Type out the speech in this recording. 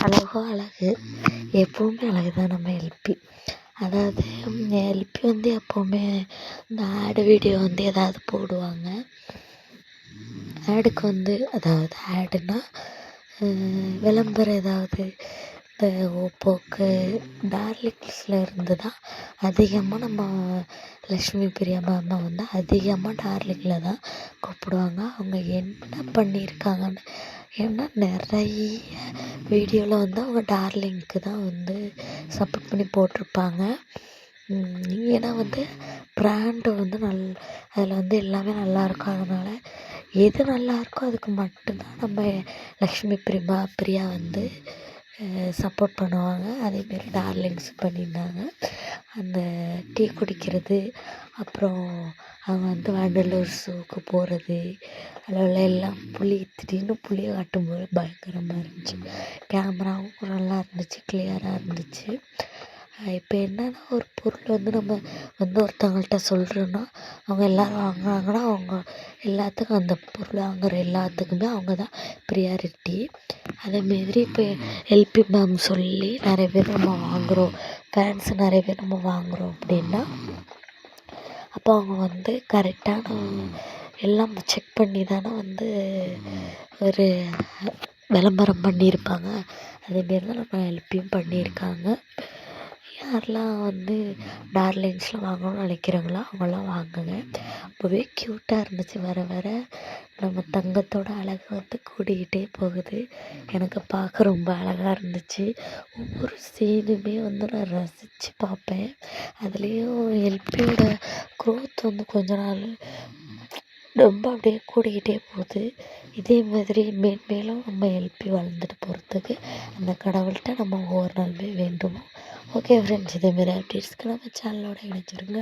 அழகோ அழகு, எப்போவுமே அழகு தான் நம்ம எல்பி. அதாவது எல்பி வந்து எப்போவுமே இந்த ஆடு வீடியோ வந்து ஏதாவது போடுவாங்க. ஆடுக்கு வந்து அதாவது ஆடுனா விளம்பரம் ஏதாவது இந்த ஓப்போக்கு டார்லிங்ஸில் இருந்து தான் அதிகமாக நம்ம லக்ஷ்மி பிரியா மேம்மை வந்து அதிகமாக டார்லிங்கில் தான் கூப்பிடுவாங்க. அவங்க என்ன பண்ணியிருக்காங்கன்னு ஏன்னா நிறைய வீடியோவில் வந்து அவங்க டார்லிங்க்கு தான் வந்து சப்போர்ட் பண்ணி போட்டிருப்பாங்க. ஏன்னா வந்து ப்ராண்டு வந்து அதில் வந்து எல்லாமே நல்லாயிருக்கும். அதனால் எது நல்லாயிருக்கோ அதுக்கு மட்டும்தான் நம்ம லக்ஷ்மி பிரியா வந்து சப்போர்ட் பண்ணுவாங்க. அதேமாரி டார்லிங்ஸ் பண்ணியிருந்தாங்க. அந்த டீ குடிக்கிறது, அப்புறம் அவங்க வந்து வண்டலூர் ஸூக்கு போகிறது, அதில் உள்ள எல்லாம் திடீர்னு புலியை காட்டும்போது பயங்கரமாக இருந்துச்சு. கேமராவும் நல்லா இருந்துச்சு, கிளியராக இருந்துச்சு. இப்போ என்னென்னா ஒரு பொருள் வந்து நம்ம வந்து ஒருத்தவங்கள்ட்ட சொல்கிறோன்னா அவங்க எல்லோரும் வாங்குறாங்கன்னா அவங்க எல்லாத்துக்கும் அந்த பொருள் வாங்குகிற எல்லாத்துக்குமே அவங்க தான் ப்ரியாரிட்டி. அதேமாரி இப்போ எல்பி மேம் சொல்லி நிறைய பேர் நம்ம வாங்குகிறோம், ஃபேன்ஸ் நிறைய பேர் நம்ம வாங்குகிறோம் அப்படின்னா அப்போ அவங்க வந்து கரெக்டான எல்லாம் செக் பண்ணி தானே வந்து ஒரு விளம்பரம் பண்ணியிருப்பாங்க. அதேமாரி தான் நம்ம எல்பியும் பண்ணியிருக்காங்க. யாரெல்லாம் வந்து டார்லிங்ஸில் வாங்கணும்னு நினைக்கிறாங்களோ அவங்களாம் வாங்குங்க. ரொம்பவே க்யூட்டாக இருந்துச்சு. வர வர நம்ம தங்கத்தோட அழகு வந்து கூடிக்கிட்டே போகுது. எனக்கு பார்க்க ரொம்ப அழகாக இருந்துச்சு. ஒவ்வொரு சீனுமே வந்து நான் ரசித்து பார்ப்பேன். அதுலேயும் எல்பியோட க்ரோத் வந்து கொஞ்ச நாள் ரொம்ப அப்படியே கூடிக்கிட்டே போகுது. இதே மாதிரி மேன்மேலும் நம்ம எல்பி வளர்ந்துட்டு போகிறதுக்கு அந்த கடவுள்கிட்ட நம்ம ஒவ்வொரு நாளுமே வேண்டுவோம். ஓகே ஃப்ரெண்ட்ஸ், இதேமாரி அப்டேட்ஸ்க்கு நம்ம சேனலோட இணைச்சிருங்க.